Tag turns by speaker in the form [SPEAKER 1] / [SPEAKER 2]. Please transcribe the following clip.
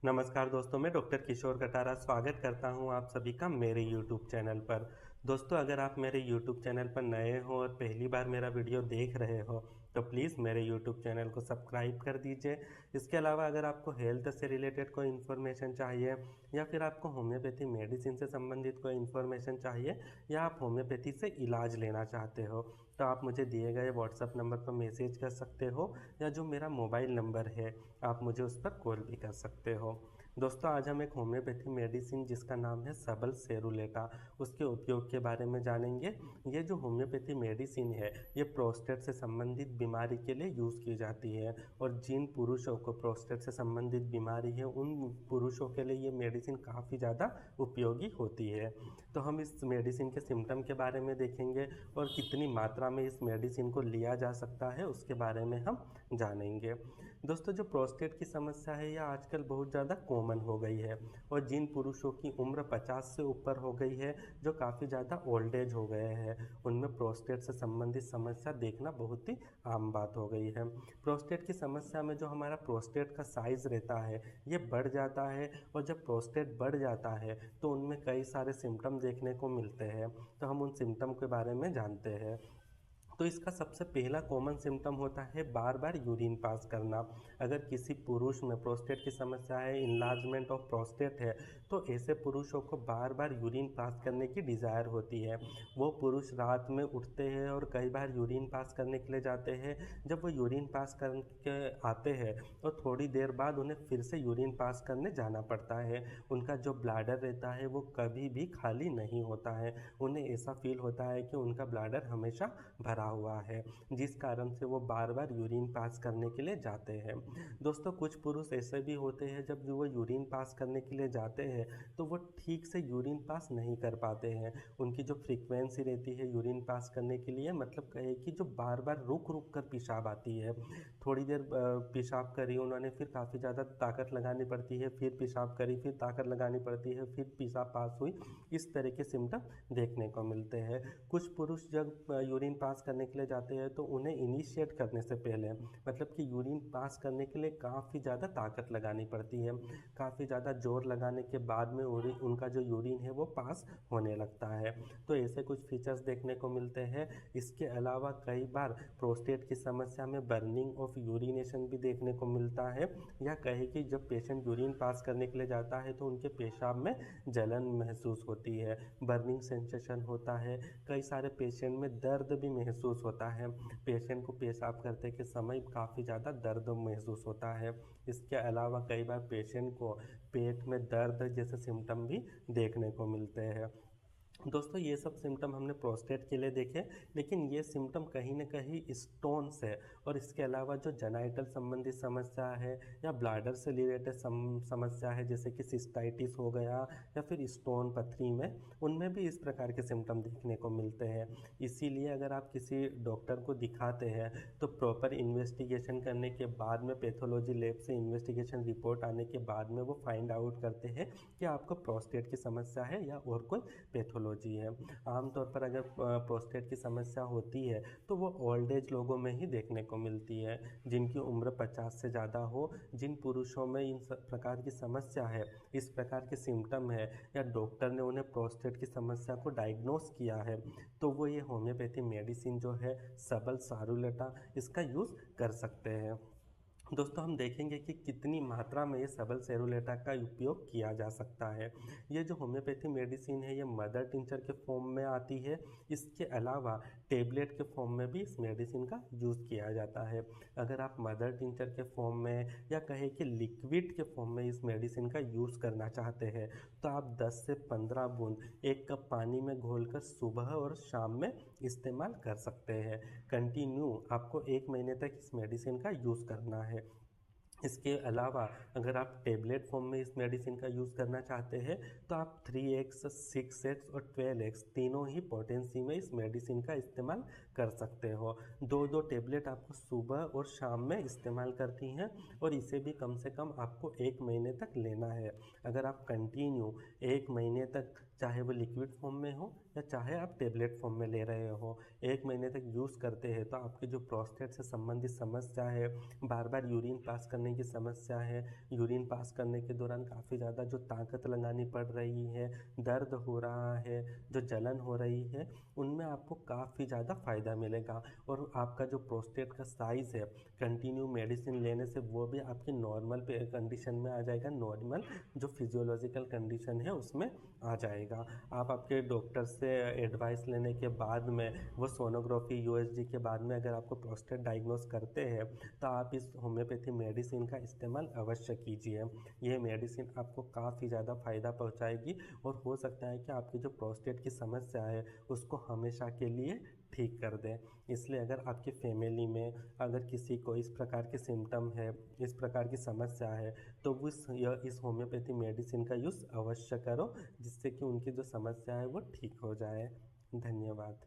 [SPEAKER 1] नमस्कार दोस्तों, मैं डॉक्टर किशोर कटारा स्वागत करता हूं आप सभी का मेरे YouTube चैनल पर। दोस्तों, अगर आप मेरे YouTube चैनल पर नए हो और पहली बार मेरा वीडियो देख रहे हो तो प्लीज़ मेरे YouTube चैनल को सब्सक्राइब कर दीजिए। इसके अलावा अगर आपको हेल्थ से रिलेटेड कोई इन्फॉर्मेशन चाहिए या फिर आपको होम्योपैथी मेडिसिन से संबंधित कोई इन्फॉर्मेशन चाहिए या आप होम्योपैथी से इलाज लेना चाहते हो तो आप मुझे दिए गए व्हाट्सएप नंबर पर मैसेज कर सकते हो या जो मेरा मोबाइल नंबर है आप मुझे उस पर कॉल भी कर सकते हो। दोस्तों, आज हम एक होम्योपैथी मेडिसिन जिसका नाम है सबल सेरुलेटा उसके उपयोग के बारे में जानेंगे। ये जो होम्योपैथी मेडिसिन है ये प्रोस्टेट से संबंधित बीमारी के लिए यूज़ की जाती है और जिन पुरुषों को प्रोस्टेट से संबंधित बीमारी है उन पुरुषों के लिए ये मेडिसिन काफ़ी ज़्यादा उपयोगी होती है। तो हम इस मेडिसिन के सिम्टम के बारे में देखेंगे और कितनी मात्रा में इस मेडिसिन को लिया जा सकता है उसके बारे में हम जानेंगे। दोस्तों, जो प्रोस्टेट की समस्या है यह आजकल बहुत ज़्यादा कॉमन हो गई है और जिन पुरुषों की उम्र 50 से ऊपर हो गई है, जो काफ़ी ज़्यादा ओल्ड एज हो गए हैं, उनमें प्रोस्टेट से संबंधित समस्या देखना बहुत ही आम बात हो गई है। प्रोस्टेट की समस्या में जो हमारा प्रोस्टेट का साइज़ रहता है ये बढ़ जाता है और जब प्रोस्टेट बढ़ जाता है तो उनमें कई सारे सिम्टम देखने को मिलते हैं। तो हम उन सिम्टम के बारे में जानते हैं। तो इसका सबसे पहला कॉमन सिम्टम होता है बार बार यूरिन पास करना। अगर किसी पुरुष में प्रोस्टेट की समस्या है, इन्लार्जमेंट ऑफ प्रोस्टेट है, तो ऐसे पुरुषों को बार बार यूरिन पास करने की डिज़ायर होती है। वो पुरुष रात में उठते हैं और कई बार यूरिन पास करने के लिए जाते हैं। जब वो यूरिन पास करके आते हैं तो थोड़ी देर बाद उन्हें फिर से यूरिन पास करने जाना पड़ता है। उनका जो ब्लैडर रहता है वो कभी भी खाली नहीं होता है। उन्हें ऐसा फील होता है कि उनका ब्लैडर हमेशा भरा हुआ है, जिस कारण से वो बार बार यूरिन पास करने के लिए जाते हैं। दोस्तों, कुछ पुरुष ऐसे भी होते हैं जब वो यूरिन पास करने के लिए जाते हैं तो वो ठीक से यूरिन पास नहीं कर पाते हैं। उनकी जो फ्रीक्वेंसी रहती है यूरिन पास करने के लिए, मतलब कहे कि जो बार बार रुक रुक कर पेशाब आती है। थोड़ी देर पेशाब करी उन्होंने, फिर काफ़ी ज़्यादा ताकत लगानी पड़ती है, फिर पेशाब करी, फिर ताकत लगानी पड़ती है, फिर पेशाब पास हुई। इस तरह के सिम्टम देखने को मिलते हैं। कुछ पुरुष जब यूरिन पास करने के लिए जाते हैं तो उन्हें इनिशिएट करने से पहले, मतलब कि यूरिन पास करने के लिए काफ़ी ज़्यादा ताकत लगानी पड़ती है। काफ़ी ज़्यादा जोर लगाने के बाद में उनका जो यूरिन है वो पास होने लगता है। तो ऐसे कुछ फीचर्स देखने को मिलते हैं। इसके अलावा कई बार प्रोस्टेट की समस्या में बर्निंग ऑफ यूरिनेशन भी देखने को मिलता है, या कहे कि जब पेशेंट यूरिन पास करने के लिए जाता है तो उनके पेशाब में जलन महसूस होती है, बर्निंग सेंसेशन होता है। कई सारे पेशेंट में दर्द भी महसूस होता है। पेशेंट को पेशाब करते के समय काफ़ी ज़्यादा दर्द महसूस होता है। इसके अलावा कई बार पेशेंट को पेट में दर्द जैसे सिम्टम भी देखने को मिलते हैं। दोस्तों, ये सब सिम्टम हमने प्रोस्टेट के लिए देखे, लेकिन ये सिम्टम कहीं न कहीं स्टोन्स है और इसके अलावा जो जेनाइटल संबंधित समस्या है या ब्लैडर से रिलेटेड समस्या है, जैसे कि सिस्टाइटिस हो गया या फिर स्टोन पथरी में, उनमें भी इस प्रकार के सिम्टम देखने को मिलते हैं। इसीलिए अगर आप किसी डॉक्टर को दिखाते हैं तो प्रॉपर इन्वेस्टिगेशन करने के बाद में, पैथोलॉजी लैब से इन्वेस्टिगेशन रिपोर्ट आने के बाद में वो फाइंड आउट करते हैं कि आपको प्रोस्टेट की समस्या है या और कोई पैथोलॉजी है। आमतौर पर अगर प्रोस्टेट की समस्या होती है तो वो ओल्ड एज लोगों में ही देखने को मिलती है, जिनकी उम्र 50 से ज़्यादा हो। जिन पुरुषों में इन प्रकार की समस्या है, इस प्रकार के सिम्टम है, या डॉक्टर ने उन्हें प्रोस्टेट की समस्या को डायग्नोस किया है, तो वो ये होम्योपैथी मेडिसिन जो है सबल सारुलेटा, इसका यूज़ कर सकते हैं। दोस्तों, हम देखेंगे कि कितनी मात्रा में ये सबल सेरुलेटा का उपयोग किया जा सकता है। ये जो होम्योपैथी मेडिसिन है ये मदर टिंचर के फॉर्म में आती है। इसके अलावा टेबलेट के फॉर्म में भी इस मेडिसिन का यूज़ किया जाता है। अगर आप मदर टिंचर के फॉर्म में या कहें कि लिक्विड के फॉर्म में इस मेडिसिन का यूज़ करना चाहते हैं तो आप 10 से 15 बूंद 1 कप पानी में घोलकर सुबह और शाम में इस्तेमाल कर सकते हैं। कंटिन्यू आपको 1 महीने तक इस मेडिसिन का यूज़ करना है। इसके अलावा अगर आप टेबलेट फॉर्म में इस मेडिसिन का यूज़ करना चाहते हैं तो आप 3x, 6x और 12x तीनों ही पोटेंसी में इस मेडिसिन का इस्तेमाल कर सकते हो। दो दो टेबलेट आपको सुबह और शाम में इस्तेमाल करती हैं और इसे भी कम से कम आपको 1 महीने तक लेना है। अगर आप कंटिन्यू 1 महीने तक, चाहे वो लिक्विड फॉर्म में हो या चाहे आप टेबलेट फॉर्म में ले रहे हो, 1 महीने तक यूज़ करते हैं तो आपकी जो प्रोस्टेट से संबंधित समस्या है, बार बार यूरिन पास करने करने की समस्या है, यूरिन पास करने के दौरान काफ़ी ज़्यादा जो ताकत लगानी पड़ रही है, दर्द हो रहा है, जो जलन हो रही है, उनमें आपको काफ़ी ज़्यादा फ़ायदा मिलेगा। और आपका जो प्रोस्टेट का साइज़ है, कंटिन्यू मेडिसिन लेने से वो भी आपकी नॉर्मल पे कंडीशन में आ जाएगा, नॉर्मल जो फिजियोलॉजिकल कंडीशन है उसमें आ जाएगा। आप आपके डॉक्टर से एडवाइस लेने के बाद में वो सोनोग्राफी यूएसजी के बाद में अगर आपको प्रोस्टेट डायग्नोस करते हैं तो आप इस होम्योपैथी मेडिसिन का इस्तेमाल अवश्य कीजिए। ये मेडिसिन आपको काफ़ी ज़्यादा फ़ायदा पहुंचाएगी और हो सकता है कि आपकी जो प्रोस्टेट की समस्या है उसको हमेशा के लिए ठीक कर दें। इसलिए अगर आपकी फैमिली में अगर किसी को इस प्रकार के सिम्टम है, इस प्रकार की समस्या है, तो वो इस होम्योपैथी मेडिसिन का यूज़ अवश्य करो, जिससे कि उनकी जो समस्या है वो ठीक हो जाए। धन्यवाद।